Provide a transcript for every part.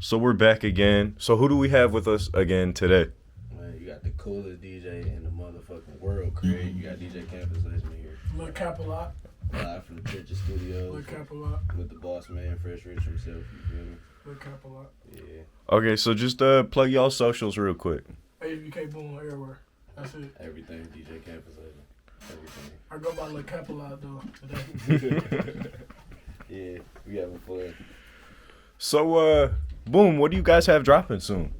So we're back again. So who do we have with us again today? Man, you got the coolest DJ in the motherfucking world, Craig. You got DJ Campus Legend here. Lil Cap-a-Lot. Live from the Churches Studios. Lil Cap-a-Lot. With the boss man, Fresh Rich himself, you feel me? Lil Cap-a-Lot. Yeah. Okay, so just plug y'all socials real quick. HBK boom everywhere. That's it. Everything DJ Campus Legend. Everything. I go by Lil Cap-a-Lot though today. Yeah, we having fun. So, boom, what do you guys have dropping soon?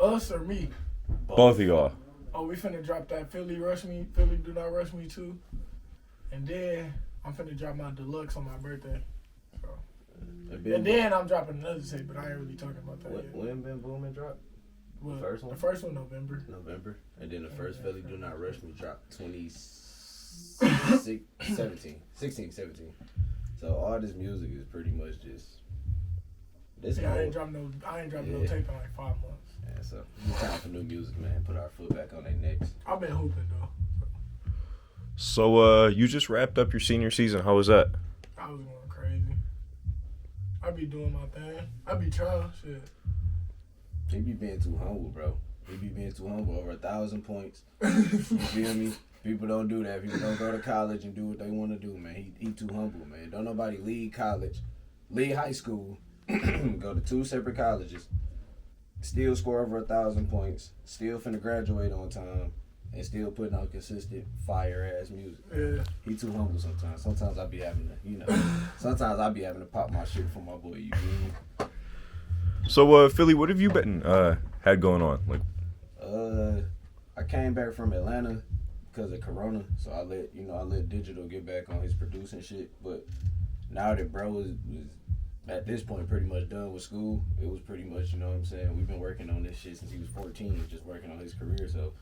Us or me? Both of y'all. Oh, we finna drop that Philly Do Not Rush Me too. And then I'm finna drop my deluxe on my birthday. So. And then I'm dropping another tape, but I ain't really talking about that yet. When Ben Boom and drop? Well, The first one? The first one, November. And then the first Philly Do Not Rush Me dropped 16, 17. So all this music is pretty much just this. Yeah, I ain't dropped no tape in like 5 months. Yeah, so it's time for new music, man. Put our foot back on their necks. I've been hooping though. So, you just wrapped up your senior season. How was that? I was going crazy. I be doing my thing. I be trying shit. He be being too humble, bro. He be being too humble. Over 1,000 points. You feel me? People don't do that. People don't go to college and do what they want to do, man. He too humble, man. Don't nobody leave college, leave high school, go to 2 separate colleges, still score over 1,000 points, still finna graduate on time, and still putting out consistent fire-ass music. Yeah. He too humble sometimes. Sometimes I be having to, sometimes I be having to pop my shit for my boy, you feel me? So, Philly, what have you been, had going on? Like, I came back from Atlanta because of Corona, so I let Digital get back on his producing shit. But now that bro is at this point pretty much done with school, it was pretty much, you know what I'm saying, we've been working on this shit since he was 14, just working on his career. So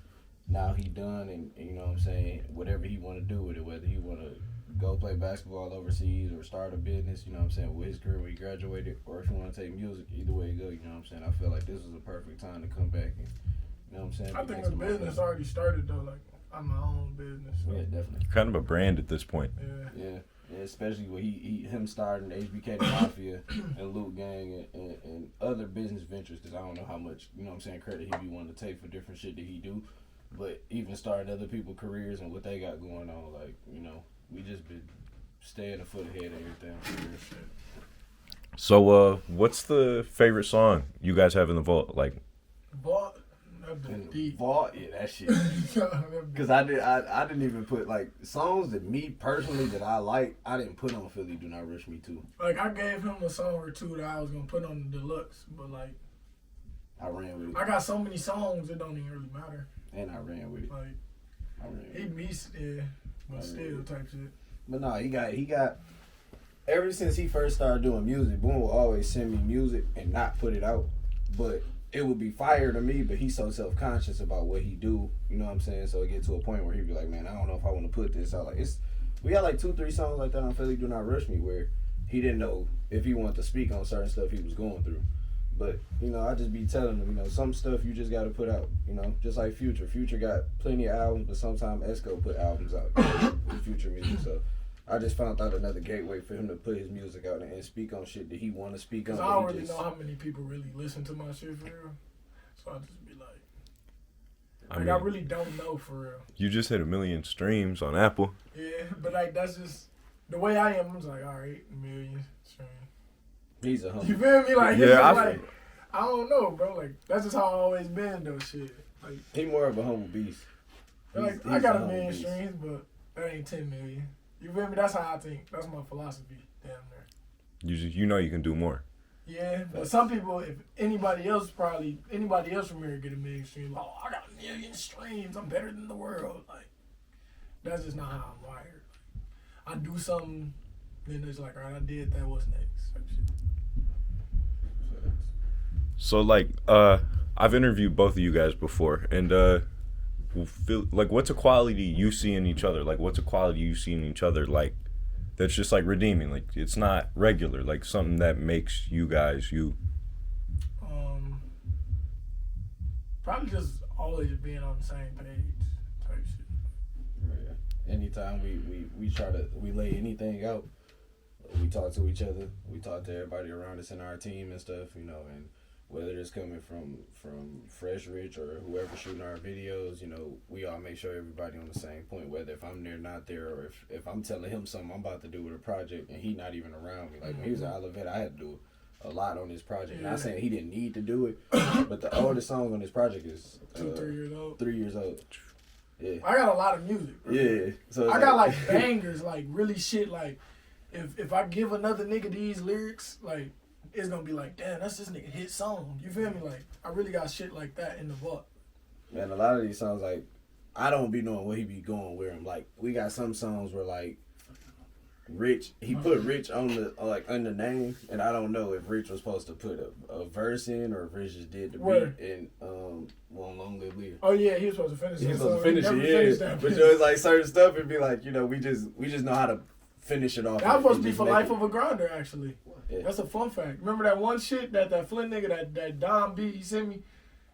now he done, and you know what I'm saying, whatever he want to do with it, whether he want to go play basketball overseas or start a business, you know what I'm saying, with his career when he graduated, or if you want to take music, either way you go, you know what I'm saying. I feel like this was a perfect time to come back and, you know what I'm saying. I think the business already started though, like I'm my own business. So. Yeah, definitely. kind of a brand at this point. Yeah. Yeah, especially with him starting HBK the Mafia and Loot Gang and other business ventures, because I don't know how much, you know what I'm saying, credit he be wanting to take for different shit that he do, but even starting other people's careers and what they got going on, like, you know, we just been staying a foot ahead of everything. So, what's the favorite song you guys have in the vault? Like, Vault, that been deep. Vault, yeah, that shit. Because I didn't even put, like, songs that me personally that I like, I didn't put on Philly Do Not Rush Me too. Like I gave him a song or two that I was gonna put on the deluxe, but like I ran with it. I got so many songs it don't even really matter. And I ran with it. Like I ran with he it. beats yeah, but still type shit. But no, he got ever since he first started doing music, Boone will always send me music and not put it out. But it would be fire to me, but he's so self-conscious about what he do, you know what I'm saying? So it get to a point where he'd be like, man, I don't know if I want to put this out. Like, we had like 2-3 songs like that on Philly Do Not Rush Me where he didn't know if he wanted to speak on certain stuff he was going through. But, you know, I just be telling him, you know, some stuff you just got to put out, you know, just like Future. Future got plenty of albums, but sometimes Esco put albums out with Future music. So I just found out another gateway for him to put his music out and speak on shit that he want to speak on. Cause I don't really know how many people really listen to my shit for real. So I just be like, I really don't know for real. you just hit 1 million streams on Apple. Yeah, but like that's just the way I am. I'm just like, all right, 1 million streams. He's a humble. You feel me? Like, Yeah, it's just I like, I don't know, bro. Like, that's just how I always been, though, shit. Like, He more of a humble beast. like I got 1 million streams, but that ain't 10 million. You feel me? That's how I think. That's my philosophy, damn near. You know you can do more. Yeah, but some people, if anybody else from here get 1 million streams, oh, I got 1 million streams, I'm better than the world. Like, that's just not how I'm wired. I do something, then it's like, all right, I did that, what's next? Type shit. So, like, I've interviewed both of you guys before, and what's a quality you see in each other? Like, what's a quality you see in each other? Like, that's just like redeeming. Like, it's not regular. Like something that makes you guys you. Probably just always being on the same page type shit. Yeah. Anytime we try to lay anything out, we talk to each other. We talk to everybody around us in our team and stuff, you know, and whether it's coming from Fresh Rich or whoever shooting our videos, you know, we all make sure everybody on the same point, whether if I'm there, not there, or if I'm telling him something I'm about to do with a project and he not even around me. Like, when he was at Olivet, I had to do a lot on this project. Not saying he didn't need to do it, but the oldest song on this project is 3 years old. 3 years old. Yeah. I got a lot of music, bro. Yeah. So I got like bangers, like really shit. Like if I give another nigga these lyrics, like it's gonna be like, damn, that's this nigga hit song. You feel me? Like I really got shit like that in the vault. Man, a lot of these songs, like I don't be knowing where he be going with him. Like we got some songs where like Rich, he put Rich on the on the name, and I don't know if Rich was supposed to put a verse in or if Rich just did the beat and One Long Live Lear. Oh yeah, he was supposed to finish it. He was supposed to finish it, yeah. But it was like certain stuff, it'd be like, you know, we just know how to finish it off. That was supposed to be for Life of a Grinder, actually. Yeah. That's a fun fact. Remember that one shit that Flint nigga that Dom beat he sent me,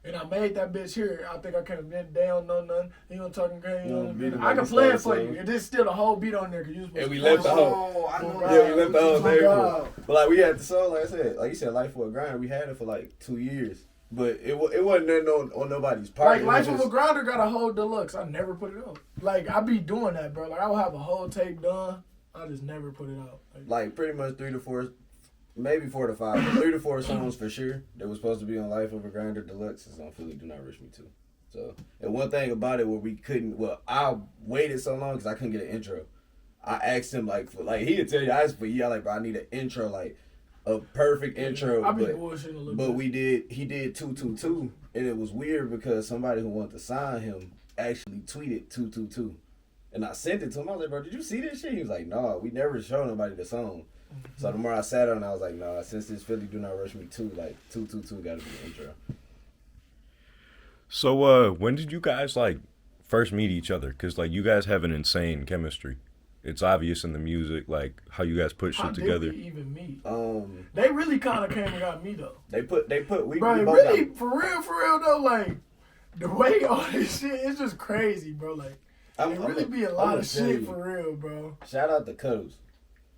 and I made that bitch here. I think I can't been down no nothing. He was talking crazy. I can play it for you. And there's still the whole beat on there because you was supposed and we to. left the whole. Yeah, we left the whole thing. But like we had the song, like I said, like you said, Life of a Grinder. We had it for like 2 years. But it wasn't nothing on nobody's part. Like Life of a Grinder got a whole deluxe. I never put it up. Like I be doing that, bro. Like I will have a whole tape done. I just never put it out. Like pretty much 3 to 4, maybe 4 to 5, but 3 to 4 songs for sure that was supposed to be on Life of a Grinder Deluxe is on Philly Do Not Rush Me Too. So, and one thing about it where we couldn't, I waited so long because I couldn't get an intro. I asked him he'd tell you, I asked for like, bro, I need an intro, like a perfect intro. I be bullshitting a little bit. But he did 222, and it was weird because somebody who wanted to sign him actually tweeted 222. And I sent it to him. I was like, bro, did you see this shit? He was like, no, we never showed nobody the song. So the more I sat on it, I was like, no, since this Philly Do Not Rush Me Too, like 222 got to be the intro. So when did you guys like first meet each other? Because like you guys have an insane chemistry. It's obvious in the music, like how you guys put shit together. How did we even meet? They really kind of came and got me though. We both really, for real though, like the way all this shit, it's just crazy, bro. Like it really be a lot of shit for real, bro. Shout out to Cuddles.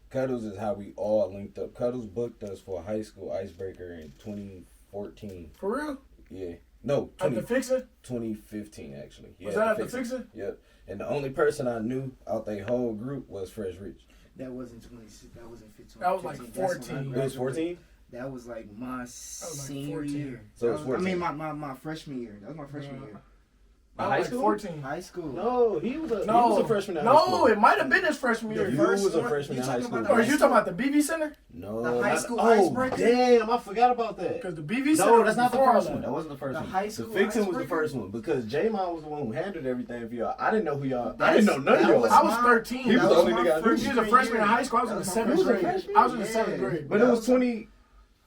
Cuddles is how we all linked up. Cuddles booked us for a high school icebreaker in 2014. For real? Yeah. No, at the Fixin'? 2015 actually. Yeah, was that at the Fixin'? Yep. And the only person I knew out their whole group was Fresh Rich. That wasn't 26. That wasn't 15. That was like 14. It was 14? That was like my senior year. So it was 14. I mean, my freshman year. That was my freshman year. High school? 14. High school. No, he was a freshman in high school. No, it might have been his freshman year. You was a freshman in high school. Or are you talking about the BV Center? No. The high school icebreaker? Damn, I forgot about that. Because the BV Center No, that's not the first one. That wasn't the first one. High school the Fixin' was the first one because J-Mon was the one who handled everything for y'all. I didn't know who y'all. I didn't know none of y'all. I was 13. He was the only nigga I knew. He was a freshman in high school. I was in the 7th grade. I was in the 7th grade. But it was 20.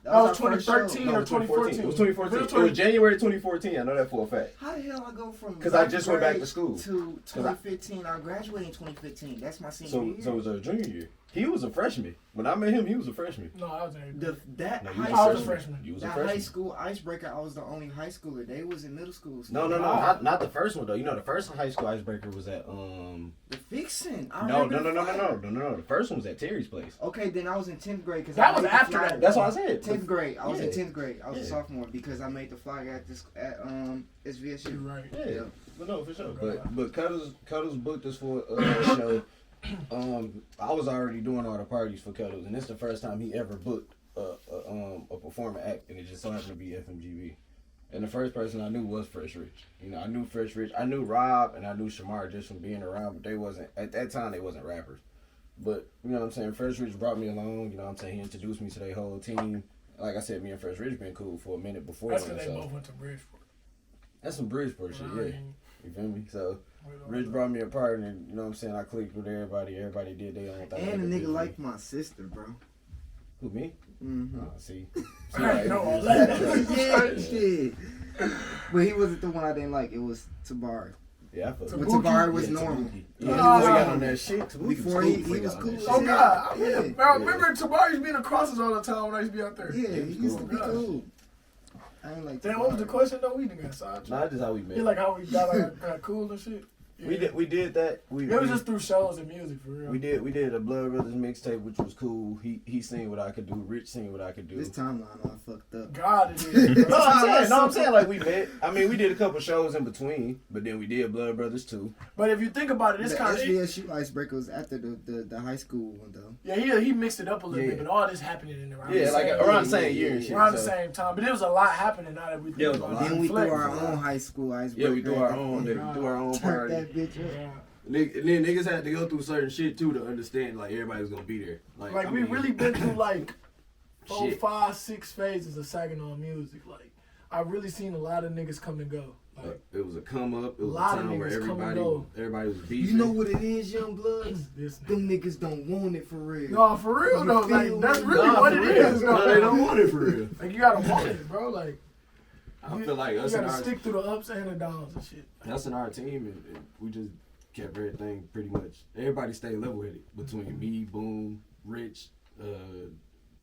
That was 2013 or 2014. It was 2014. It was January 2014. I know that for a fact. How the hell I go from? Because I just went back to school. To 2015. I graduated in 2015. That's my senior year. So it was a junior year. He was a freshman. When I met him, he was a freshman. No, I was a freshman. You was a that freshman. high school icebreaker, I was the only high schooler. They was in middle school. No, not the first one though. You know, the first high school icebreaker was at the Fixin'. No. The first one was at Terry's place. Okay, then I was in 10th grade because that was after that. That's what I said. 10th grade. I was in 10th grade. I was a sophomore because I made the flag at SVSU. You're right. Yeah. But no, for sure. But Cuddles booked us for a show. I was already doing all the parties for Cuddles, and this is the first time he ever booked a performing act, and it just so happened to be FMGB. And the first person I knew was Fresh Rich. You know, I knew Fresh Rich. I knew Rob and I knew Shamar just from being around, but they wasn't at that time. They wasn't rappers. But you know what I'm saying. Fresh Rich brought me along. You know what I'm saying. He introduced me to their whole team. Like I said, me and Fresh Rich been cool for a minute before. That's because they both went to Bridgeport. That's some Bridgeport shit, yeah. You feel me? So Rich brought me a partner, and you know what I'm saying. I clicked with everybody. Everybody did their own thing. And the nigga liked my sister, bro. Who, me? Mm-hmm. Oh, see. I know all that. Yeah, shit. But he wasn't the one I didn't like. It was Tabari. Yeah, I felt But Tabari was normal. Yeah, he got on that shit. Before he was cool. Oh God! I remember Tabari used to be in the crosses all the time when I used to be out there. Yeah, he used to be cool. I ain't like. Damn, what was the question though? We didn't get sidetracked. Nah, just how we met. You like how we got cool and shit. Yeah. We did that. It was just through shows and music for real. We did a Blood Brothers mixtape, which was cool. He seen what I could do. Rich seen what I could do. This timeline all fucked up. God, it is. Bro. I'm saying like we met. I mean, we did a couple shows in between, but then we did Blood Brothers too. But if you think about it, it's The kind of SVSU Icebreaker was after the high school one though. yeah. He mixed it up a little Yeah. bit, but all this happening in around Yeah, the like same, around the same year and shit. around the so. same time. But there was a lot happening now that we think Yeah, it was a about lot. it. Then we threw Reflect. our own high school Icebreaker. Yeah, we do our own. Yeah. Do our own Turn party. that bitch up. Yeah. And then niggas had to go through certain shit too to understand like everybody was gonna be there. Like I we mean, really been through like 4, Shit. 5, 6 phases of Saginaw music. Like I've really seen a lot of niggas come and go. Like it was a come up. It was a lot of time where niggas come and everybody go. was beefing. You know what it is, young bloods? this. Them niggas don't want it for real. No, for real though. Like that's really Nah, what for it real. is. No, they don't want it for real. Like you gotta want it, bro. Like I feel like you us and gotta our stick through the ups and the downs and shit. us and our team, and we just kept everything pretty much. Everybody stayed level-headed between me, Boom, Rich,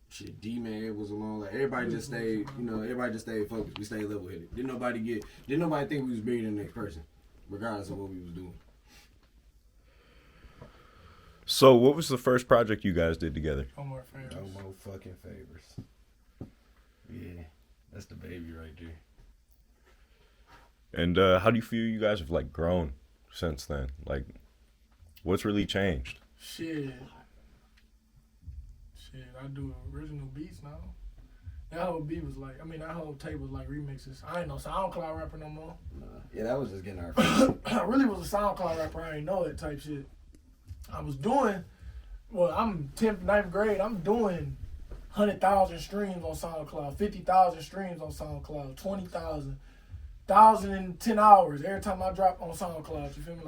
shit. D-Man was along. Like everybody just stayed, everybody just stayed focused. We stayed level-headed. Didn't nobody think we was bigger than the next person, regardless of what we was doing. So, what was the first project you guys did together? No more favors. No more fucking favors. Yeah, that's the baby right there. And how do you feel you guys have like grown since then? Like, what's really changed? Shit, I do original beats now. That whole beat was like, that whole tape was like remixes. I ain't no SoundCloud rapper no more. Yeah, that was just getting our. I really was a SoundCloud rapper. I ain't know it type shit. I was doing, I'm 10th, 9th grade. I'm doing 100,000 streams on SoundCloud, 50,000 streams on SoundCloud, 20,000, 1,010 hours every time I drop on SoundCloud. You feel me?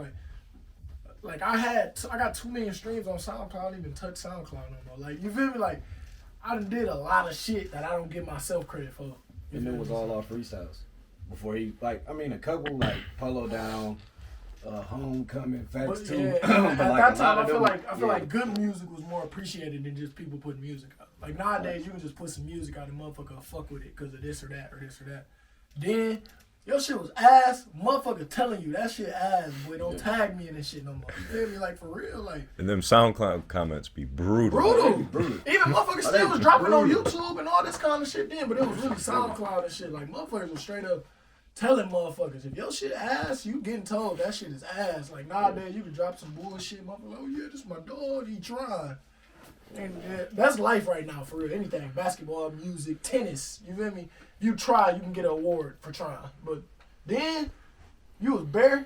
Like I got 2 million streams on SoundCloud. I don't even touch SoundCloud no more. Like, you feel me? Like, I done did a lot of shit that I don't give myself credit for. And it was all off freestyles. Before he, a couple, Polo Down, Homecoming, Facts But 2. yeah, But, at that a lot time, I of feel them- like good music was more appreciated than just people putting music out. Like nowadays, you can just put some music out and motherfucker will fuck with it because of this or that or this or that. Then your shit was ass, motherfucker telling you that shit ass, boy. Don't tag me in this shit no more. You feel me? Like for real, like And them SoundCloud comments be brutal. brutal. Even motherfuckers still was dropping on YouTube and all this kind of shit then, but it was really SoundCloud and shit. Like motherfuckers was straight up telling motherfuckers, if your shit ass, you getting told that shit is ass. Like nowadays, you can drop some bullshit, motherfucker. Oh yeah, this my dog, he trying. And that's life right now, for real. Anything, basketball, music, tennis. You feel me? You try, you can get an award for trying. But then, you was bare.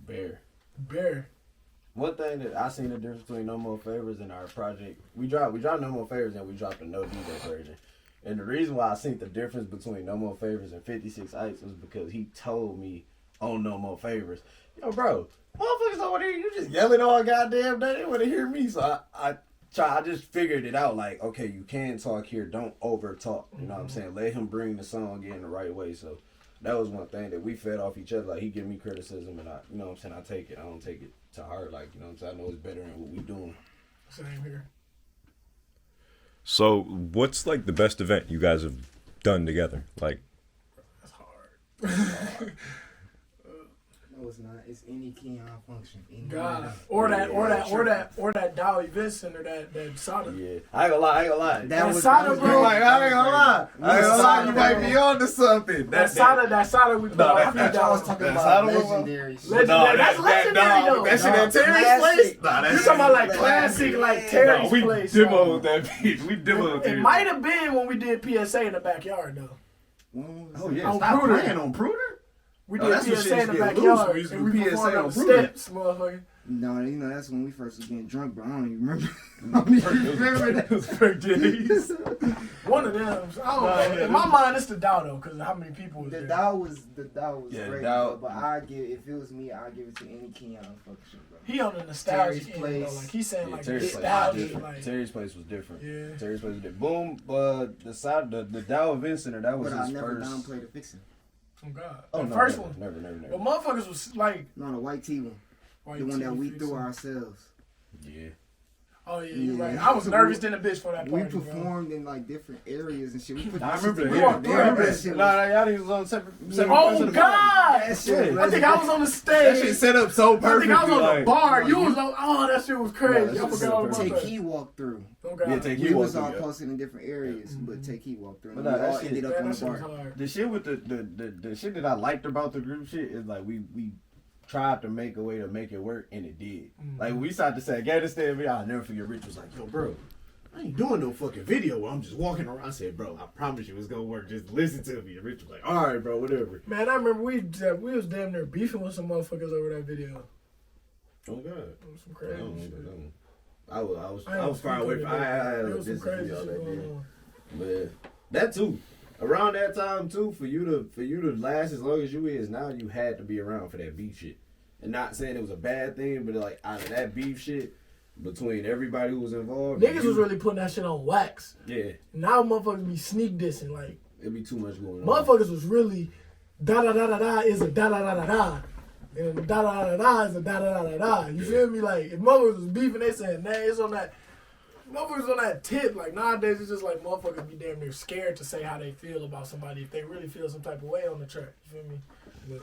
Bare. One thing that I seen the difference between No More Favors and our project, we dropped No More Favors and we dropped a no DJ version. And the reason why I seen the difference between No More Favors and 56 Ice was because he told me on No More Favors, yo, bro, motherfuckers over there, you just yelling all goddamn day. They want to hear me. So I just figured it out. Like, okay, you can talk here. Don't over talk. You know what I'm saying? Let him bring the song in the right way. So that was one thing that we fed off each other. Like, he give me criticism and I, you know what I'm saying? I take it. I don't take it to heart. Like, you know what I'm saying? I know it's better than what we doing. Same here. So, what's like the best event you guys have done together? Like, That's hard. No, it's not. It's any Keon function. Any God. Or that Dow event center, that Sada. Yeah. I ain't gonna lie. That was Sada, bro. Like, I ain't gonna lie. You might be on to something. That Sada we put No, our that- feet I was down. talking That's about how the- legendary shit. Legendary. That's legendary though. That shit at Terry's Classic. place? Nah, You talking about like classic, like Terry's we place? demoed that bitch. We demoed It Terry's. might have been when we did PSA in the backyard though. Oh yeah, On stop Pruder. playing on Pruder. We Oh, did that's when PSA shit in the used to get loose. backyard. We used to And do we PSA performed on on Pruder. steps, motherfucker. No, that's when we first was getting drunk, but I don't even remember. I don't even remember that. Those days. One of them. I don't know. In my mind, it's the Dow though, because of how many people was The there. Dow was Yeah, great, Dow- bro, but I give if it was me, I'd give it to any Keon function, bro. He on the nostalgic Terry's end though. place. Like he's saying Yeah, like Terry's place was nostalgic. different. Like Terry's place was different. yeah. Terry's place was different. Boom, the Dow Event Center, that was But I his never first. downplayed the fixing. Oh God. Oh, The no, first never, one. Never. But motherfuckers was like. No, the white T one. White The one that tee we fixing. threw ourselves. Yeah. Oh yeah, you're right. I was nervous than a bitch for that We party, performed in like different areas and shit. We put I that shit remember together. that. Damn, Yeah. that shit Nah, was- y'all niggas was on separate Oh parts of the God! that shit I think I was on the That stage. shit set up so I perfectly. think I was on the like, bar. You was on. Oh, that shit was crazy. Nah, I that forgot all about Take that. Key walked through. Oh God. Yeah, Take We Key was walked all through, yeah. posted in different areas, but Take Key walked through. But And nah, we that all shit- ended up Man, on that the shit was bar. hard. The shit with the shit that I liked about the group shit is like we tried to make a way to make it work and it did. Like when we started to say Afghanistan, I'll never forget. Rich was like, "Yo, bro, I ain't doing no fucking video where I'm just walking around." I said, "Bro, I promise you it's gonna work. Just listen to me." And Rich was like, "All right, bro, whatever." Man, I remember we was damn near beefing with some motherfuckers over that video. Oh God, It was some crazy shit. I was far away from. I had a There was some business crazy video shit that going day. on. But that too, around that time too, for you to last as long as you is now, you had to be around for that beef shit. And not saying it was a bad thing, but like out of that beef shit between everybody who was involved, Niggas was really putting that shit on wax. yeah, Now motherfuckers be sneak dissing. Like, it'd be too much going on. motherfuckers was really da da da da da is a da da da da da. And da da da da is a da da da da da. You feel me? Like, if motherfuckers was beefing, they saying, nah, it's on that. Motherfuckers on that tip. Like, nowadays, it's just like motherfuckers be damn near scared to say how they feel about somebody if they really feel some type of way on the track. You feel me? But,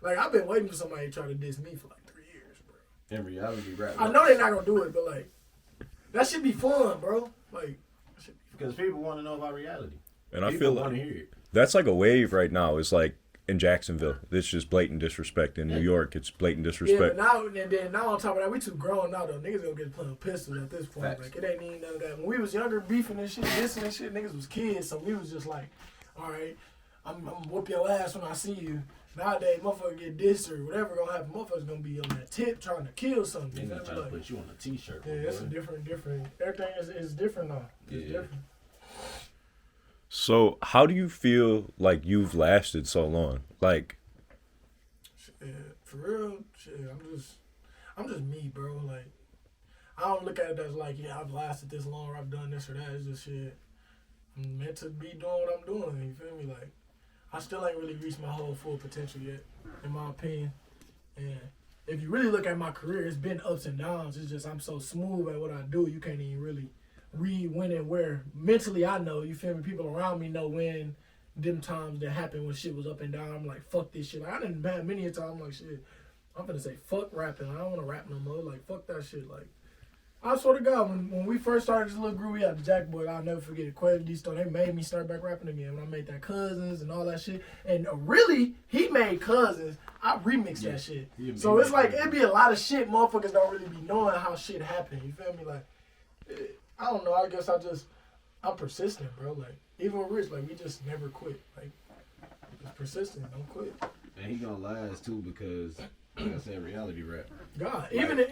like, I've been waiting for somebody to try to diss me for like 3 years, bro. In reality, rap. I know they're not gonna do it, but like, that should be fun, bro. Like, that should be Because people want to know about reality. And I People feel want like to hear it. that's like a wave right now. It's like in Jacksonville, it's just blatant disrespect. In New York, it's blatant Yeah, disrespect. but now on top of that, we too grown now though. Niggas gonna get playing pistols at this point. Facts. Like, it ain't even none of that. When we was younger, beefing and shit, dissing and shit, niggas was kids, so we was just like, all right, I'm whoop your ass when I see you. Nowadays, motherfucker get dissed or whatever gonna happen. Motherfuckers gonna be on that tip trying to kill something. They You gonna feel try me? to Like, put you on a t-shirt. yeah, it's a different. Everything is different now. It's Yeah. different. So, how do you feel like you've lasted so long? Like, Yeah, for real, shit. I'm just me, bro. Like, I don't look at it as like, yeah, I've lasted this long, or I've done this or that. It's just shit. I'm meant to be doing what I'm doing. You feel me? Like, I still ain't really reached my whole full potential yet, in my opinion. And if you really look at my career, it's been ups and downs. It's just I'm so smooth at what I do, you can't even really read when and where. Mentally, I know. You feel me? People around me know when. Them times that happened when shit was up and down, I'm like, fuck this shit. Like, I didn't have many a time, I'm like, shit, I'm finna say, fuck rapping. I don't want to rap no more. Like, fuck that shit. Like, I swear to God, when we first started this little group, we had the Jack Boy. I'll never forget it. Quav D Stone, they made me start back rapping again when I made that Cousins and all that shit. And really, he made Cousins. I remixed that shit. So it's like, it be a lot of shit motherfuckers don't really be knowing how shit happened. You feel me? Like, I don't know. I guess I'm persistent, bro. Like, even with Rich, like, we just never quit. Like, it's persistent. Don't quit. And he gonna last too because, like I said, reality rap. God, even with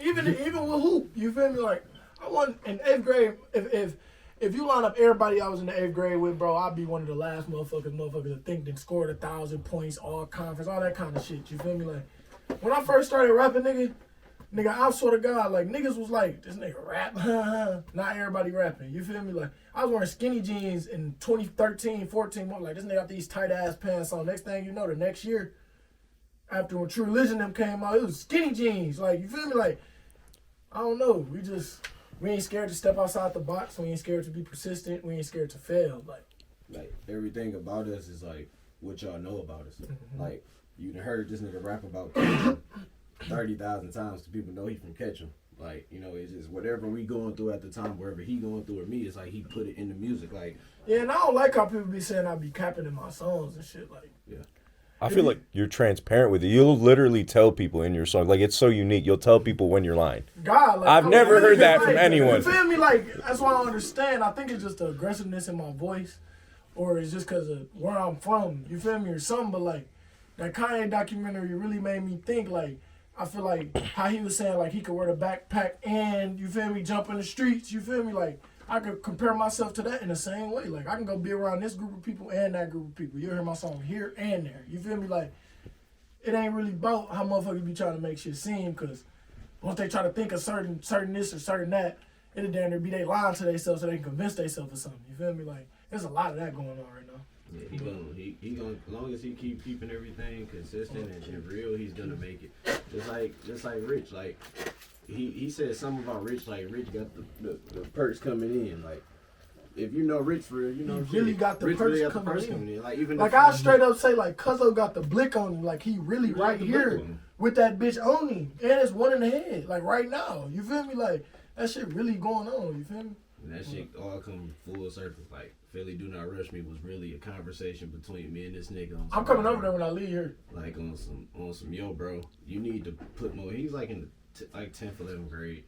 hoop, you feel me? Like, I won in 8th grade. If you line up everybody I was in the 8th grade with, bro, I'd be one of the last motherfuckers to think that scored 1,000 points, all conference, all that kind of shit. You feel me? Like, when I first started rapping, nigga, I swear to God, like, niggas was like, this nigga rap, not everybody rapping. You feel me? Like, I was wearing skinny jeans in 2013, 14. I'm like, this nigga got these tight ass pants on. Next thing you know, the next year, after when True Religion them came out, it was skinny jeans. Like, you feel me? Like, I don't know. We ain't scared to step outside the box. We ain't scared to be persistent. We ain't scared to fail. Like everything about us is like what y'all know about us. Mm-hmm. Like you done heard this nigga rap about 30,000 times to people know he from Ketchum. Like, you know, it's just whatever we going through at the time, wherever he going through or me, it's like he put it in the music. Like, yeah, and I don't like how people be saying I be capping in my songs and shit. Like, yeah. I feel like you're transparent with it. You'll literally tell people in your song, like, it's so unique. You'll tell people when you're lying. God, like, I've never heard that from anyone. You feel me? Like, that's why I understand. I think it's just the aggressiveness in my voice, or it's just because of where I'm from. You feel me, or something. But like, that Kanye documentary really made me think. Like, I feel like how he was saying, like, he could wear the backpack and, you feel me, jump in the streets. You feel me? Like, I could compare myself to that in the same way. Like, I can go be around this group of people and that group of people. You'll hear my song here and there. You feel me? Like, it ain't really about how motherfuckers be trying to make shit seem, because once they try to think of certain this or certain that, it'll damn near be they lying to themselves so they can convince themselves of something. You feel me? Like, there's a lot of that going on right now. Yeah, he gonna as long as he keeping everything consistent and real, he's gonna make it. Just like Rich, like he said something about Rich, like Rich got the perks coming in. Like, if you know Rich for real, you know he really got the Rich perks really got the coming perks in. coming in. Like, even Like, if, I straight up say, like, Cuzzo got the blick on him. Like, he really right the here blick on him. with that bitch on him. And it's one in the head. Like, right now. You feel me? Like, that shit really going on. You feel me? And that shit all come full circle. Like, Philly Do Not Rush Me was really a conversation between me and this nigga. On I'm coming over there when I leave here. Like, on some, yo, bro, you need to put more. He's like in the 10th, 11th grade.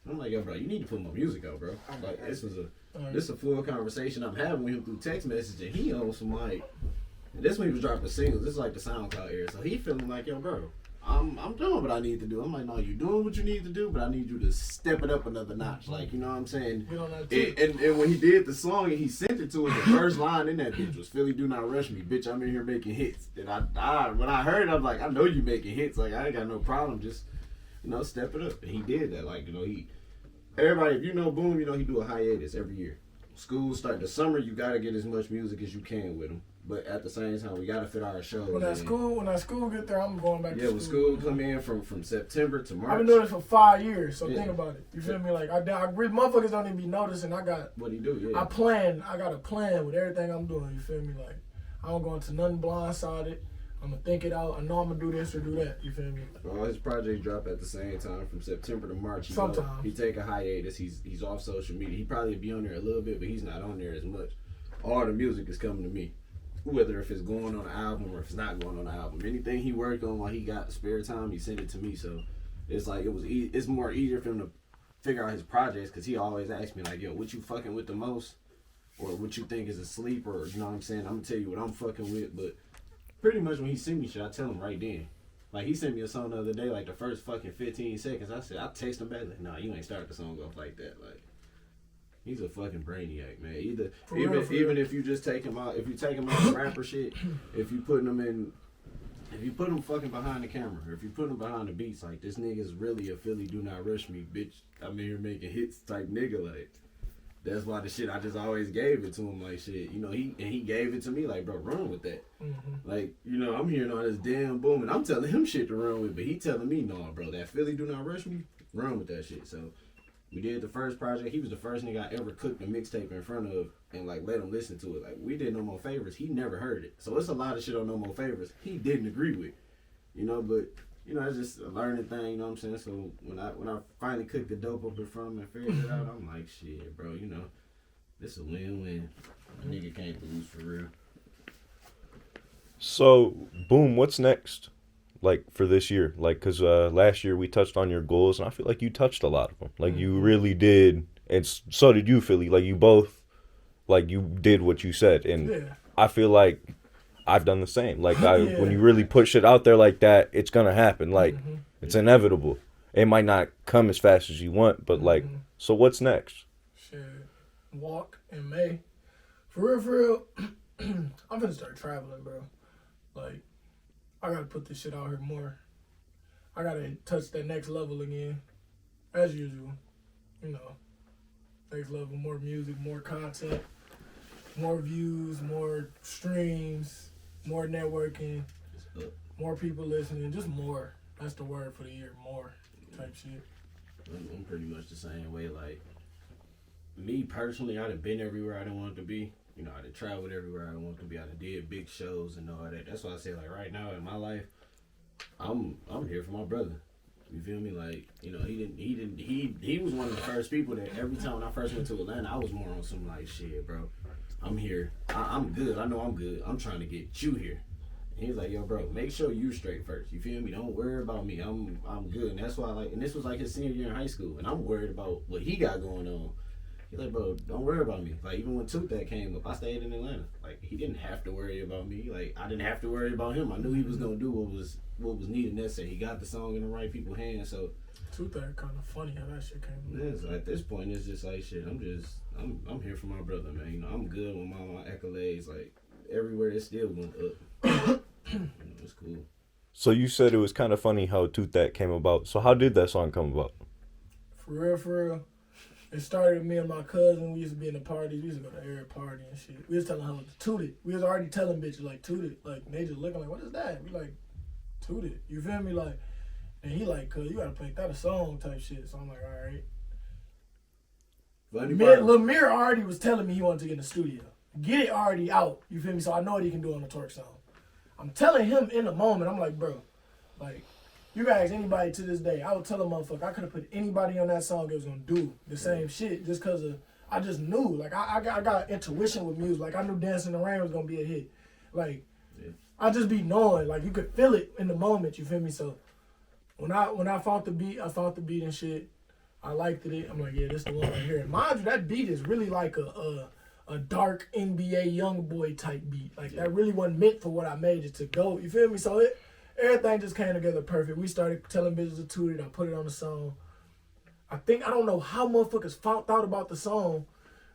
I'm like, yo, bro, you need to put more music out, bro. Like, this is a full conversation I'm having with him through text message, and he on some, like, and this when he was dropping singles. This is like the SoundCloud era. So he feeling like, yo, bro, I'm doing what I need to do. I'm like, no, you doing what you need to do, but I need you to step it up another notch. Like, you know what I'm saying? Get on that too. And when he did the song and he sent it to us, the first line in that bitch was Philly Do Not Rush Me, bitch, I'm in here making hits. And I when I heard it, I'm like, I know you making hits. Like, I ain't got no problem. Just, you know, step it up. And he did that. Like, you know, everybody, if you know Boom, you know he do a hiatus every year. School start the summer, you gotta get as much music as you can with him. But at the same time, we gotta fit our shows. When that school get there, I'm going back to school. Yeah, when school come in from September to March. I've been doing this for 5 years, so Yeah. think about it. You feel me? Like, I really, motherfuckers don't even be noticing. I got What he do? Yeah. I got a plan with everything I'm doing. You feel me? Like, I don't go into nothing blindsided. I'm gonna think it out. I know I'm gonna do this or do that. You feel me? All his projects drop at the same time from September to March. Sometimes. He take a hiatus. He's off social media. He probably be on there a little bit, but he's not on there as much. All the music is coming to me. Whether if it's going on an album or if it's not going on an album. Anything he worked on while he got spare time, he sent it to me. So it's like it's more easier for him to figure out his projects because he always asks me like, yo, what you fucking with the most? Or what you think is a sleeper? Or, you know what I'm saying? I'm gonna tell you what I'm fucking with, but pretty much when he send me shit, I tell him right then. Like, he sent me a song the other day, like the first fucking 15 seconds. I text him back like, nah, you ain't start the song off like that. Like, he's a fucking brainiac, man. Even if you just take him out, if you take him out of rapper shit, if you put him fucking behind the camera, or if you put him behind the beats, like, this nigga's really a Philly Do Not Rush Me, bitch. I'm in here making hits type nigga, like. That's why the shit I just always gave it to him, like, shit, you know, he gave it to me, like, bro, run with that. Mm-hmm. Like, you know, I'm hearing all this damn boom, and I'm telling him shit to run with, but he telling me, no, bro, that Philly Do Not Rush Me, run with that shit. So we did the first project. He was the first nigga I ever cooked a mixtape in front of and, like, let him listen to it. Like, we did No More Favors. He never heard it. So it's a lot of shit on No More Favors he didn't agree with, you know, but, you know, it's just a learning thing, you know what I'm saying? So when I finally cooked the dope up in front of him and figured it out, I'm like, shit, bro, you know, this a win-win. A nigga can't lose for real. So, Boom, what's next? Like, for this year? Like, because last year we touched on your goals, and I feel like you touched a lot of them. Like, you really did, and so did you, Philly. Like, you both, like, you did what you said, and Yeah. I feel like I've done the same. Like, when you really put shit out there like that, it's gonna happen. Like, it's inevitable. It might not come as fast as you want, but, like, so what's next? Shit. Walk in May. For real, I'm gonna start traveling, bro. Like, I gotta put this shit out here more. I gotta touch that next level again. As usual. You know. Next level, more music, more content, more views, more streams, more networking, more people listening, just more. That's the word for the year, more type shit. I'm pretty much the same way. Like, me personally, I done been everywhere I didn't want to be. You know, I done traveled everywhere I didn't want to be. I done did big shows and all that. That's why I say, like, right now in my life, I'm here for my brother. You feel me? Like, you know, he was one of the first people that every time when I first went to Atlanta, I was more on some like, shit, bro, I'm here. I'm good. I know I'm good. I'm trying to get you here. And he's like, yo, bro, make sure you straight first. You feel me? Don't worry about me. I'm good. And that's why, like, and this was like his senior year in high school, and I'm worried about what he got going on. He's like, bro, don't worry about me. Like, even when Tooth that came up, I stayed in Atlanta. Like, he didn't have to worry about me. Like, I didn't have to worry about him. I knew he was gonna do what was needed necessary. He got the song in the right people's hands. So Tooth that kind of funny how that shit came. yeah, at this point, it's just like, shit. I'm here for my brother, man. You know, I'm good with my accolades. Like, everywhere it's still going up. You know, it's cool. So you said it was kind of funny how Tooth That came about. So how did that song come about? For real. It started with me and my cousin. We used to be in the parties. We used to go to every party and shit. We was telling her to toot it. We was already telling bitches like toot it. Like, they just looking like, what is that? We like, toot it. You feel me? Like, And he like, cuz you gotta make that a song type shit. So I'm like, all right. Lil Mir already was telling me he wanted to get in the studio. Get it already out. You feel me? So I know what he can do on the Torque song. I'm telling him in the moment, I'm like, bro, like, you guys, anybody to this day, I would tell a motherfucker, I could have put anybody on that song that was gonna do the same shit just cause of, I just knew. Like, I got intuition with music. Like, I knew Dancing in the Rain was gonna be a hit. Like, I just be knowing. Like, you could feel it in the moment, you feel me? So, when I found the beat, and shit. I liked it. I'm like, yeah, this the one right here. And mind you, that beat is really like a dark NBA young boy type beat. Like, that really wasn't meant for what I made it to go. You feel me? So everything just came together perfect. We started telling bitches to toot it. I put it on the song. I don't know how motherfuckers found out about the song,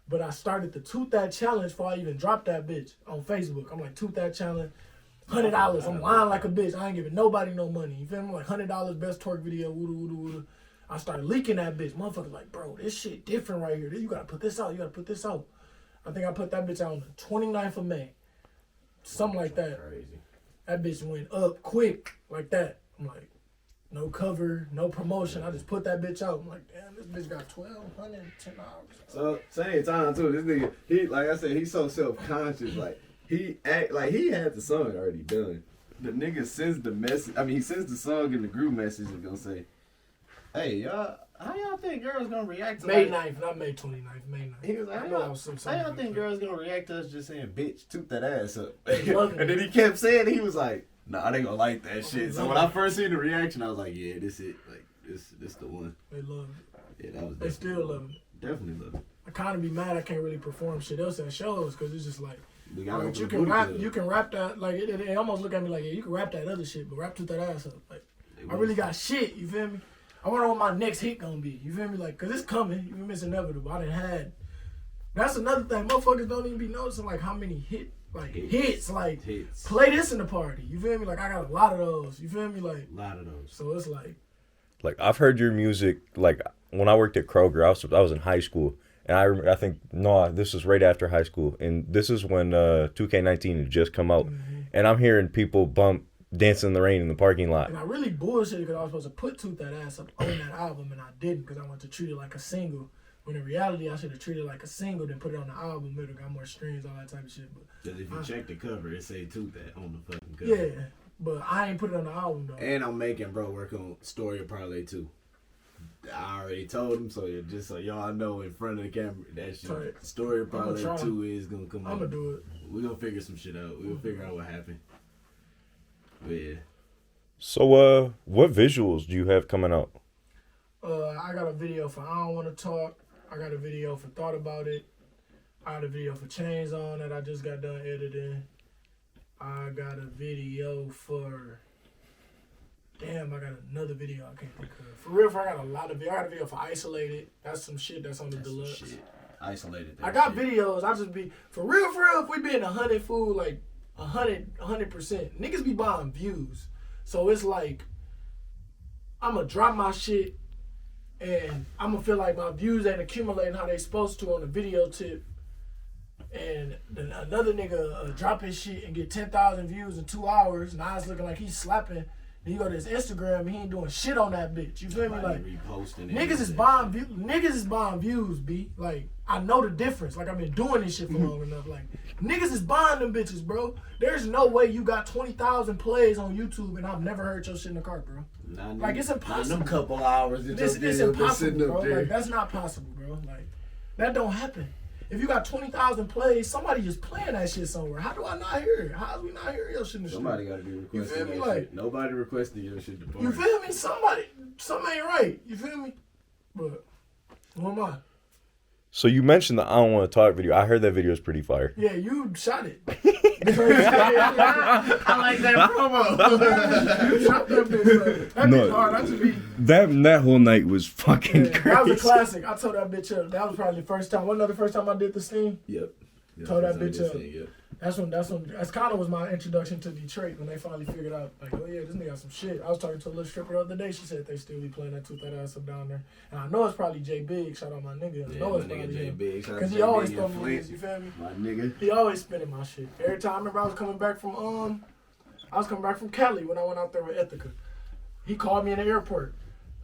but I started the Toot That Challenge before I even dropped that bitch on Facebook. I'm like, Toot That Challenge, $100. I'm lying like a bitch. I ain't giving nobody no money. You feel me? Like, $100 best twerk video, woo-doo. I started leaking that bitch. Motherfuckers like, bro, this shit different right here. You gotta put this out. I think I put that bitch out on the 29th of May. Something like that. Crazy. That bitch went up quick like that. I'm like, no cover, no promotion. I just put that bitch out. I'm like, damn, this bitch got 1,210 hours. So same time too. This nigga, he like I said, he's so self-conscious. Like he act like he had the song already done. The nigga sends the message. I mean, he sends the song in the group message and gonna say, "Hey y'all, how y'all think girls gonna react to May like, 9th, not May 29th, May 9th. He was like, how y'all think girls gonna react to us just saying, bitch, toot that ass up? And then he kept saying, he was like, nah, they gonna like that shit. So when I first seen the reaction, I was like, yeah, this it. Like, this the one. They love it. Yeah, that was They still love it. Definitely love it. I kind of be mad I can't really perform shit else at shows because it's just like, We got right, you can rap that, like, it almost look at me like, yeah, you can rap that other shit, but rap Toot That Ass up. Like, I really got shit, you feel me? I wonder what my next hit gonna be, you feel me? Like, cause it's coming, you feel me? It's inevitable. I done had, that's another thing, motherfuckers don't even be noticing, like, how many hits. Play this in the party, you feel me? Like, I got a lot of those, you feel me? Like, a lot of those. So it's like I've heard your music, like, when I worked at Kroger, I was in high school. And I think, no, this was right after high school. And this is when 2K19 had just come out. Mm-hmm. And I'm hearing people bump Dancing in the Rain in the parking lot. And I really bullshitted because I was supposed to put Toot That Ass up on that album, and I didn't because I wanted to treat it like a single. When in reality, I should have treated it like a single, then put it on the album. It would have got more streams, all that type of shit. Because if you check the cover, it say Toot That on the fucking cover. Yeah, but I ain't put it on the album, though. And I'm making bro work on Story of Parlay too. I already told him, so just so y'all know in front of the camera, that shit, right. Story of Parlay 2 is gonna come out. I'm gonna do it. We're gonna figure some shit out. We're gonna figure out what happened. But yeah. So, what visuals do you have coming out? I got a video for I Don't Want to Talk. I got a video for Thought About It. I got a video for Chains On that I just got done editing. I got a video for... Damn, I got another video I can't think of. For real, I got a lot of videos. I got a video for Isolated. That's some shit that's on the deluxe. Isolated. I got videos. I just be... For real, if we be in 100 food, like 100%. Niggas be buying views. So it's like, I'm going to drop my shit and I'm going to feel like my views ain't accumulating how they supposed to on the video tip. And then another nigga drop his shit and get 10,000 views in 2 hours. Now it's looking like he's slapping. Then you go to his Instagram and he ain't doing shit on that bitch. You feel me? Like, niggas is buying views. Niggas is buying views, B. Like, I know the difference. Like, I've been doing this shit for long enough. Like, niggas is buying them bitches, bro. There's no way you got 20,000 plays on YouTube and I've never heard your shit in the cart, bro. Like, it's impossible. Them couple hours. It's impossible, bro. Like, that's not possible, bro. Like, that don't happen. If you got 20,000 plays, somebody just playing that shit somewhere. How do I not hear it? How do we not hear your shit in the Somebody got to be requesting you feel me? that Like, shit. Nobody requesting your shit to party. You feel me? Something ain't right. You feel me? But, who am I? So you mentioned the I Don't Want to Talk video. I heard that video is pretty fire. Yeah, you shot it. I like that promo. You shot that bitch. That bitch hard. I just be... That whole night was fucking crazy. That was a classic. I told that bitch up. That was probably the first time. Wasn't that the first time I did the steam? Yep. Told that bitch up. Yep. That's kind of was my introduction to Detroit when they finally figured out, like, oh yeah, this nigga got some shit. I was talking to a little stripper the other day. She said they still be playing that Toot That Ass up down there. And I know it's probably J Big. Shout out my nigga. I know it's probably him. Because he always throw me this, you feel me? My nigga. He always spinning my shit. Every time I remember I was coming back from Cali when I went out there with Ethica. He called me in the airport.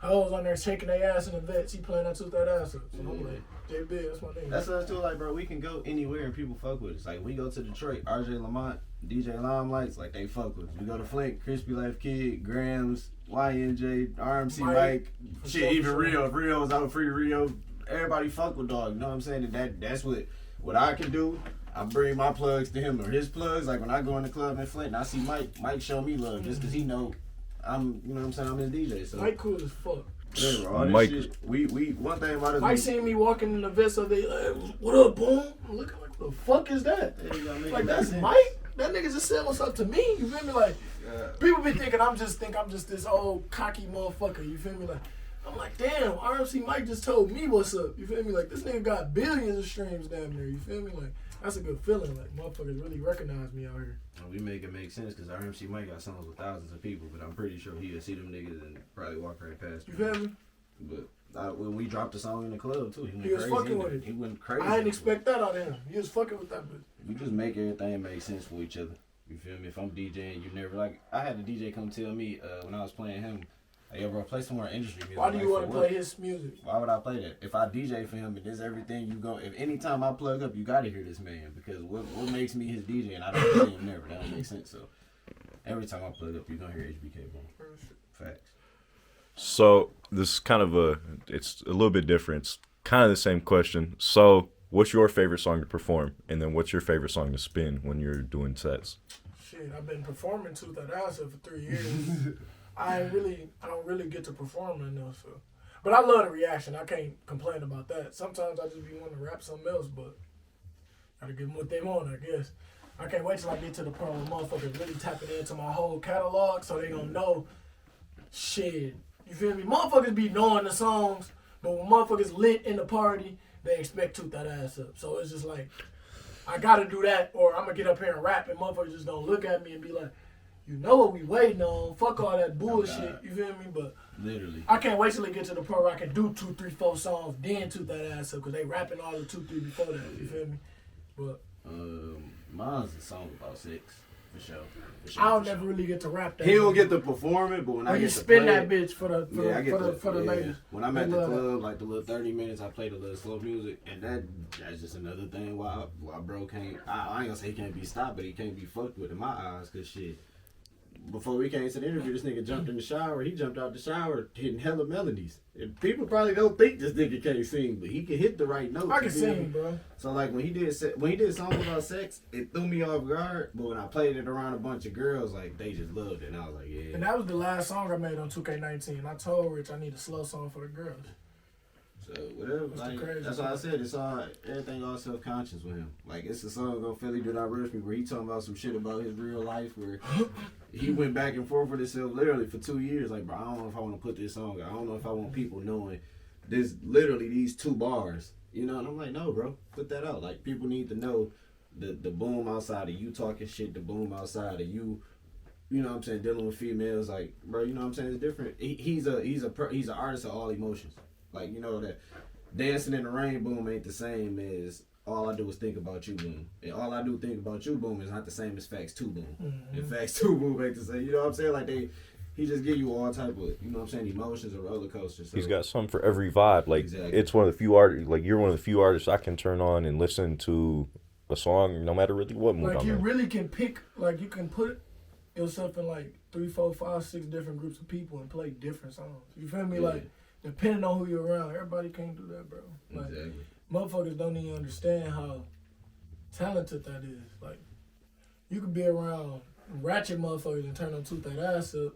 I was on there shaking their ass in the vets. He playing that Toot That Ass Up. So I'm like, JB, that's my name. That's us too. Like, bro, we can go anywhere and people fuck with us. Like, we go to Detroit, RJ Lamont, DJ Limelights, like they fuck with us. We go to Flint, Crispy Life Kid, Grams, YNJ, RMC Mike, shit, even Rio. If Rio was out, free Rio. Everybody fuck with dog. You know what I'm saying? And that's what I can do. I bring my plugs to him or his plugs. Like when I go in the club in Flint and I see Mike show me love just because he know I'm, you know what I'm saying, I'm his DJ. So Mike cool as fuck. Yeah, bro, Mike, shit, we one thing about us. Mike seen me walking in the vest, so they like, what up, boom? I'm looking like, what the fuck is that? Like that's Mike. That nigga just said what's up to me. You feel me? Like people be thinking I'm just this old cocky motherfucker. You feel me? Like I'm like, damn, RMC Mike just told me what's up. You feel me? Like this nigga got billions of streams down there. You feel me? Like that's a good feeling. Like motherfuckers really recognize me out here. We make it make sense because RMC Mike got songs with thousands of people, but I'm pretty sure he'll see them niggas and probably walk right past You them. feel me? But when we dropped the song in the club too, He was fucking with it. He went crazy. I didn't expect that out of him. He was fucking with that bitch. We just make everything make sense for each other. You feel me? If I'm DJing, you never like. I had a DJ come tell me when I was playing him, hey, yo, bro, play some more industry music. Why do you like, want to play his music? Why would I play that? If I DJ for him and this everything you go, if anytime I plug up, you gotta hear this man because what makes me his DJ and I don't play him never. That don't make sense. So every time I plug up, you gonna hear HBK, bro. Facts. So this is kind of it's a little bit different. It's kind of the same question. So what's your favorite song to perform? And then what's your favorite song to spin when you're doing sets? Shit, I've been performing Toot That Ass Up for 3 years. I don't really get to perform right now, so. But I love the reaction. I can't complain about that. Sometimes I just be wanting to rap something else, but gotta give them what they want, I guess. I can't wait till I get to the point where motherfuckers really tapping into my whole catalog so they gonna know shit. You feel me? Motherfuckers be knowing the songs, but when motherfuckers lit in the party, they expect Toot That Ass Up. So it's just like, I gotta do that or I'm gonna get up here and rap and motherfuckers just gonna look at me and be like, you know what we waiting on. Fuck all that bullshit. You feel me? But literally, I can't wait till they get to the point where I can do 2, 3, 4 songs, then Toot That Ass Up, because they rapping all the 2, 3 before that. You feel me? But mine's a song about sex for sure. I don't never really get to rap that. He don't get to perform it, but when I get to spin play that it, bitch for the ladies. When I'm at the club, like the little 30 minutes, I play the little slow music, and that's just another thing why bro can't. I ain't gonna say he can't be stopped, but he can't be fucked with in my eyes, cause shit. Before we came to the interview, this nigga jumped in the shower. He jumped out the shower hitting hella melodies. And people probably don't think this nigga can't sing, but he can hit the right notes. I can sing, bro. So like when he did songs about sex, it threw me off guard. But when I played it around a bunch of girls, like they just loved it, and I was like, yeah. And that was the last song I made on 2K19. I told Rich I need a slow song for the girls. So whatever, like, that's why I said it's all everything all self-conscious with him. Like it's a song on Philly Do Not Rush Me where he talking about some shit about his real life where he went back and forth with himself literally for 2 years. Like, bro, I don't know if I want to put this song out. I don't know if I want people knowing this literally these 2 bars. You know, and I'm like, no, bro, put that out. Like people need to know the boom outside of you talking shit, the boom outside of you. You know what I'm saying, dealing with females. Like, bro, you know what I'm saying, it's different. He's an artist of all emotions. Like, you know that dancing in the rain boom ain't the same as all I do is think about you boom. And all I do think about you boom is not the same as facts 2 boom. Mm-hmm. And facts 2 boom ain't the same. You know what I'm saying? Like he just give you all type of, you know what I'm saying, emotions or roller coasters. So. He's got something for every vibe. Like exactly. It's one of the few artists, like you're one of the few artists I can turn on and listen to a song no matter really what mood like I'm in. you really can pick, like you can put yourself in like 3, 4, 5, 6 different groups of people and play different songs. You feel me? Yeah. Like depending on who you're around, everybody can't do that, bro. Like, exactly. Motherfuckers don't even understand how talented that is. Like, you can be around ratchet motherfuckers and turn them Toot That Ass Up,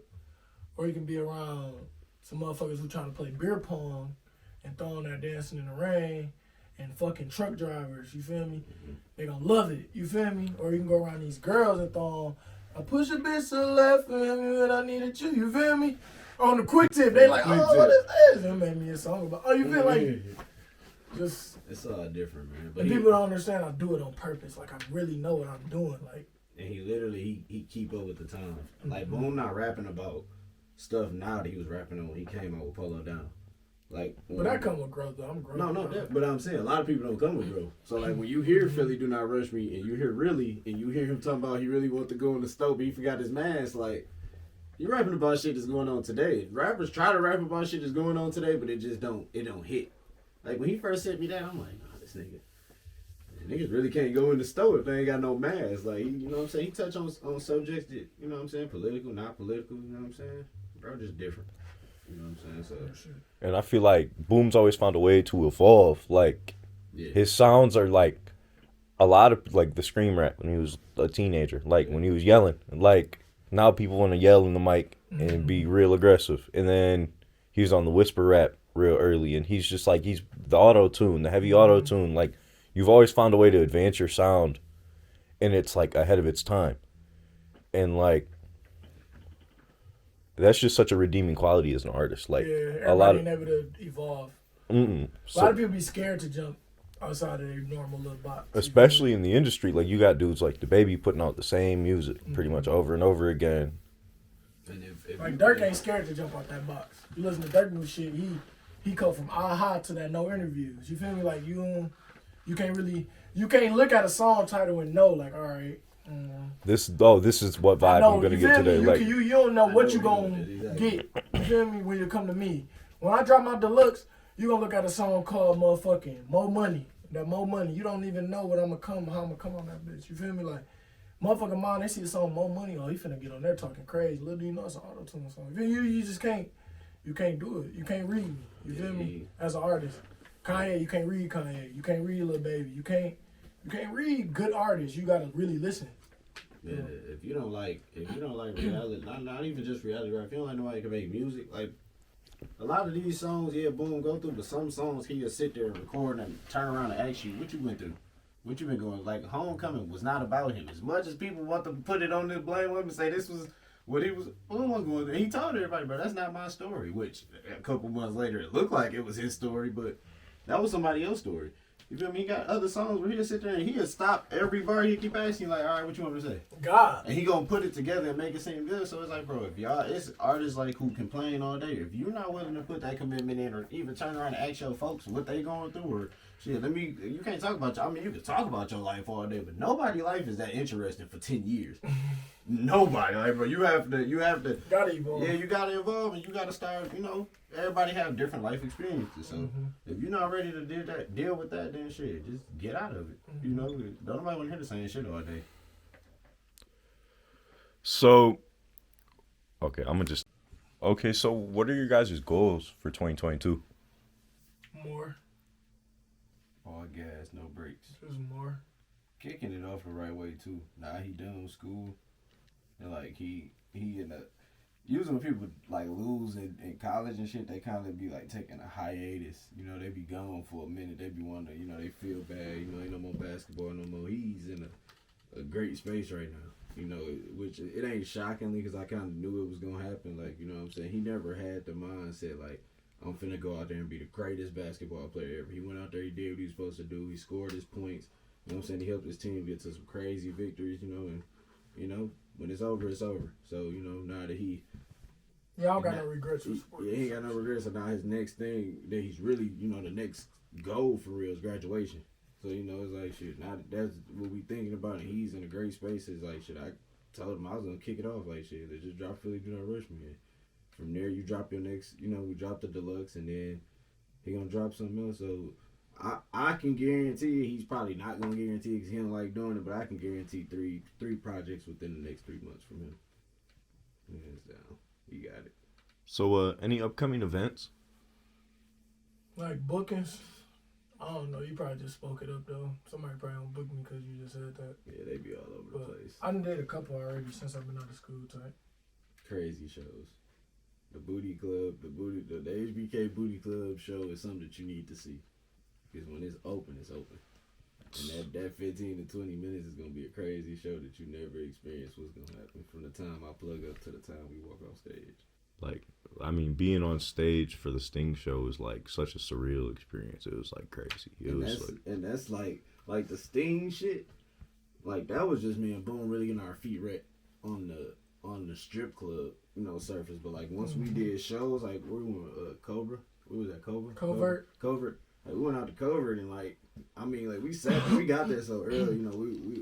or you can be around some motherfuckers who trying to play beer pong and throwing their dancing in the rain and fucking truck drivers, you feel me? Mm-hmm. They gonna love it, you feel me? Or you can go around these girls and throw them, I push a bitch to the left and when I needed you feel me? On the quick tip, they like, oh, what is this? That made me a song about, oh, you feel like, just. It's all different, man. But and people don't understand I do it on purpose. Like, I really know what I'm doing. Like, and he literally, he keep up with the times. Like, Boom not rapping about stuff now that he was rapping on when he came out with Polo Down. Like, but that come with growth, though. I'm growing. No, but I'm saying a lot of people don't come with growth. So, like, when you hear Philly Do Not Rush Me and you hear Really, and you hear him talking about he really want to go in the stove, but he forgot his mask, like, You're rapping about shit that's going on today. Rappers try to rap about shit that's going on today, but it don't hit. Like when he first sent me that, I'm like, nah, this nigga. Niggas really can't go in the store if they ain't got no mask. Like, you know what I'm saying? He touch on subjects that, you know what I'm saying, political, not political, you know what I'm saying? Bro, just different. You know what I'm saying? So, and I feel like Boom's always found a way to evolve. Like, his sounds are like a lot of like the scream rap when he was a teenager. Like when he was yelling. Like now people want to yell in the mic and be real aggressive. And then he was on the whisper rap real early, and he's just like he's the auto tune, the heavy auto tune. Like you've always found a way to advance your sound, and it's like ahead of its time. And like that's just such a redeeming quality as an artist. Like everybody a lot of ain't able to evolve. A So, lot of people be scared to jump outside of their normal little box. especially in the industry, like you got dudes like the Baby putting out the same music pretty much over and over again. and if Like Dirk ain't scared to jump out that box. You listen to Dirk new shit, he go from aha to that no interviews. You feel me? Like you can't look at a song title and know like, all right. This is what vibe I'm gonna get today. You, Like you don't know what you know gonna exactly. get. You feel me? When you come to me, when I drop my deluxe, you gonna look at a song called motherfucking More Money. That More Money. You don't even know how I'm gonna come on that bitch. You feel me? Like motherfucking mom, they see the song More Money. Oh, he finna get on there talking crazy. Little do you know it's an auto tune song. You just can't. You can't do it. You can't read me. You feel me? As an artist, Kanye, you can't read Kanye. You can't read Lil Baby. You can't read good artists. You gotta really listen. Yeah, if you don't like reality, not even just reality rap, if you don't like nobody can make music, like a lot of these songs, Boom go through, but some songs he'll sit there and record and turn around and ask you what you went through, what you been going. Like Homecoming was not about him. As much as people want to put it on this blame him and say this was what he was going through, he told everybody, bro, that's not my story. Which a couple months later it looked like it was his story, but that was somebody else's story. You feel me? He got other songs where he'll sit there and he'll stop every bar. He'll keep asking, like, all right, what you want me to say? God. And he gonna put it together and make it seem good. So it's like, bro, if y'all, it's artists like who complain all day. If you're not willing to put that commitment in, or even turn around and ask your folks what they going through, or shit, you can't talk about. I mean, you can talk about your life all day, but nobody's life is that interesting for 10 years. Nobody, like, bro, you have to. Gotta evolve. Yeah, you gotta evolve, and you gotta start. You know, everybody have different life experiences. So if you're not ready to deal with that, then shit, just get out of it. You know, don't nobody want to hear the same shit all day. so, okay. So what are your guys' goals for 2022? More. All gas, no brakes. Just more. Kicking it off the right way too. Now he done with school, and like he in the usually when people like lose in college and shit, they kind of be like taking a hiatus. You know, they be gone for a minute. They be wondering, you know, they feel bad. You know, ain't no more basketball no more. He's in a great space right now. You know, which it ain't shockingly because I kind of knew it was gonna happen. Like, you know what I'm saying? He never had the mindset like, I'm finna go out there and be the greatest basketball player ever. He went out there, he did what he was supposed to do. He scored his points. You know what I'm saying? He helped his team get to some crazy victories, you know, and, you know, when it's over, it's over. So, you know, now that he... Yeah, I don't got no regrets for sports. Yeah, he ain't got no regrets. So now his next thing that he's really, you know, the next goal for real is graduation. So, you know, it's like, shit, now that's what we thinking about, and he's in a great space. It's like, shit, I told him I was going to kick it off. Like, shit, let's just drop Philly, Do Not Rush Me. And from there, you drop your next, you know, we drop the deluxe, and then he going to drop something else. So, I can guarantee you, he's probably not going to guarantee because he don't like doing it, but I can guarantee three projects within the next 3 months from him. Hands down. You got it. So any upcoming events? Like bookings, I don't know. You probably just spoke it up though. Somebody probably don't book me because you just said that. Yeah, they be all over the place. I done did a couple already since I've been out of school type. Crazy shows. The Booty Club, the HBK Booty Club show is something that you need to see. Because when it's open, it's open. And that 15 to 20 minutes is going to be a crazy show that you never experienced what's going to happen from the time I plug up to the time we walk off stage. Like, I mean, being on stage for the Sting show was like such a surreal experience. It was like crazy. That's like the Sting shit. Like that was just me and Boom really getting our feet wet on the strip club, you know, surface. But like once we did shows, like we went Cobra. What was that, Cobra? Covert. Covert. Like we went out to Covert and like I mean, like we got there so early, you know,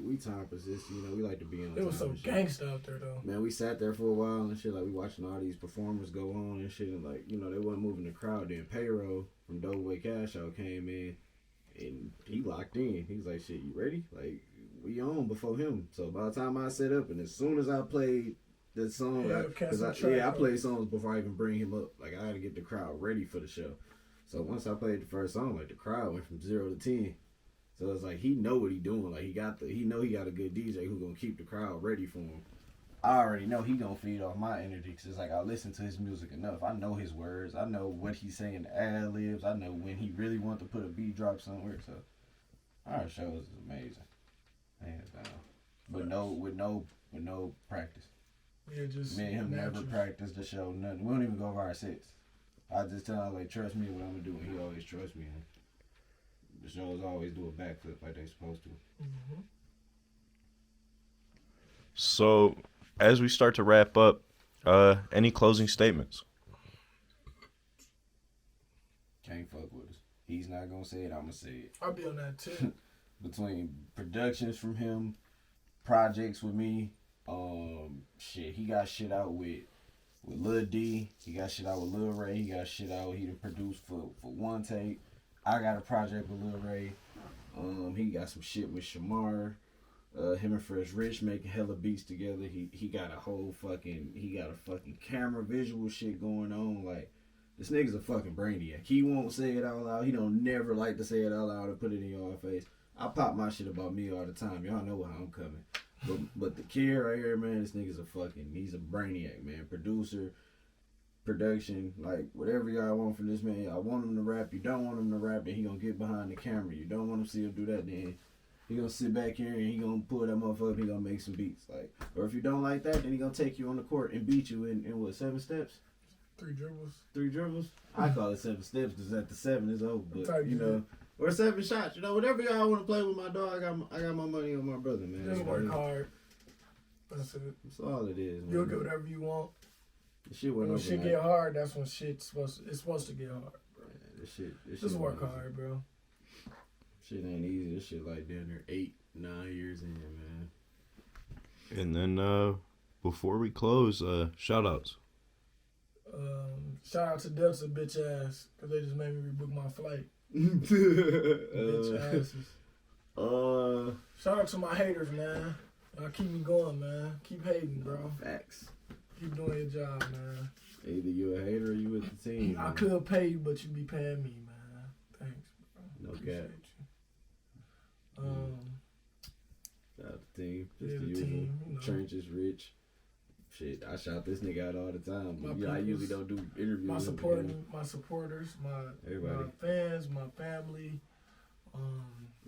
we time persist, you know, we like to be on. It was so gangsta out there though. Man, we sat there for a while and shit, like we watching all these performers go on and shit, and like, you know, they wasn't moving the crowd. Then Payroll from Doughboy Cash Out came in, and he locked in. He was like, "Shit, you ready?" Like we on before him. So by the time I set up, and as soon as I played the song, I played songs before I even bring him up. Like I had to get the crowd ready for the show. So once I played the first song, like the crowd went from 0 to 10. So it's like he know what he doing. Like he got a good DJ who gonna keep the crowd ready for him. I already know he gonna feed off my energy because it's like I listen to his music enough. I know his words. I know what he's saying, the ad libs. I know when he really want to put a beat drop somewhere. So our shows is amazing, hands down. With no practice. Yeah, just me and him never practice the show. Nothing. We don't even go over our sets. I just tell him like, trust me what I'm gonna do, and he always trusts me. And the shows always do a backflip like they supposed to. Mm-hmm. So, as we start to wrap up, any closing statements? Can't fuck with us. He's not gonna say it. I'm gonna say it. I'll be on that too. Between productions from him, projects with me, he got shit out with Lil D. He got shit out with Lil Ray. He got shit out. He done produced for One Take. I got a project with Lil Ray. He got some shit with Shamar. Him and Fresh Rich making hella beats together. He got a fucking camera visual shit going on. Like, this nigga's a fucking brainiac. He won't say it out loud. He don't never like to say it out loud and put it in your face. I pop my shit about me all the time. Y'all know how I'm coming. But the kid right here, man, this nigga's he's a brainiac, man. Producer, production, like whatever y'all want from this man. I want him to rap. You don't want him to rap, then he gonna get behind the camera. You don't want to see him do that, then he gonna sit back here and he gonna pull that motherfucker up. He gonna make some beats, like. Or if you don't like that, then he gonna take you on the court and beat you in what, 7 steps? 3 dribbles. 3 dribbles? I call it 7 steps because at the 7 it's over. But you know. Or 7 shots, you know, whatever y'all want to play with my dog, I got my money on my brother, man. Just work hard. That's it. That's all it is, man. You'll get whatever you want. The shit when shit get hard, that's when it's supposed to get hard, bro. Yeah, this just shit work hard, bro. Shit ain't easy. This shit like down there 8, 9 years in, man. And then before we close, shout outs. Shout out to Delta bitch ass, because they just made me rebook my flight. Bitch asses. Shout out to my haters, man. Y'all keep me going, man. Keep hating, bro. Facts. Keep doing your job, man. Either you a hater or you with the team. I could pay you, but you be paying me, man. Thanks, bro. No cap. Shout out the team. Just the usual. Team, you know. Trenches rich. Shit, I shout this nigga out all the time. But I usually don't do interviews. My supporters, my fans, my family.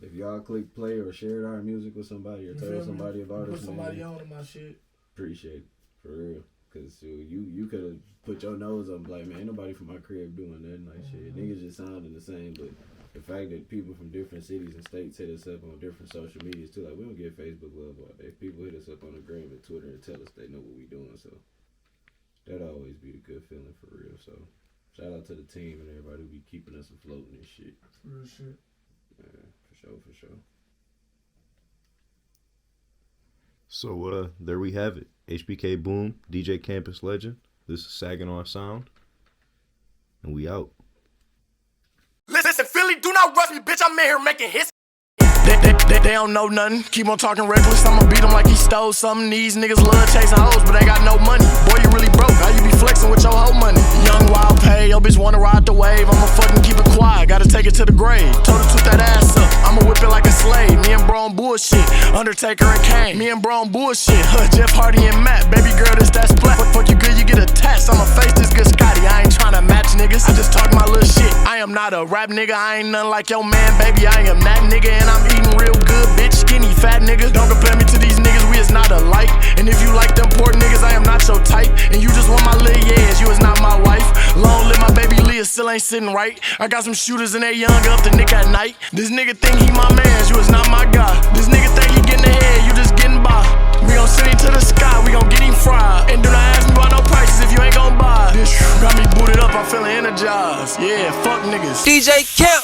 If y'all click play or shared our music with somebody or tell somebody about us, put somebody on to my shit. Appreciate it, for real. Cause you could have put your nose up like, man, ain't nobody from my crib doing nothing like shit. Niggas just sounding the same, but the fact that people from different cities and states hit us up on different social medias too, like we don't get Facebook love all day. People hit us up on the gram and Twitter and tell us they know what we doing, so that'll always be the good feeling for real. So shout out to the team and everybody who be keeping us afloat and shit. Real shit. Yeah, for sure. So there we have it. HBK Boom, DJ Campus Legend. This is Saginaw Sound. And we out. Listen, Philly, do not rush me, bitch. I'm in here making hits. They don't know nothing. Keep on talking reckless. I'ma beat him like he stole something. These niggas love chasing hoes, but they got no money. Boy, you really broke. How you be flexing with your whole money? Young wild pay. Yo, bitch wanna ride the wave. I'ma fucking keep it quiet. Gotta take it to the grave. Told her toot that ass up. I'ma whip it like a slave. Me and bro on bullshit. Undertaker and Kane. Me and bro on bullshit. Jeff Hardy and Matt. Baby girl, this that splat. Fuck you good, you get attached. I'ma face this good Scotty. I ain't tryna match niggas. I just talk my little shit. I am not a rap nigga. I ain't nothing like your man, baby. I am that nigga and I'm eating real good, bitch. Skinny, fat nigga. Don't compare me to these niggas. We is not alike. And if you like them poor niggas, I am not your type. And you just want my little yes. You is not my wife. Long live my baby Leah. Still ain't sitting right. I got some shooters and they young up to nick at night. This nigga think he my mans. You is not my guy. This nigga think he getting ahead. You just getting by. We gon' send him to the sky. We gon' get him fried. And do not ask me about no prices if you ain't gon' buy. This got me booted up. I'm feeling energized. Yeah, fuck niggas. DJ Kemp.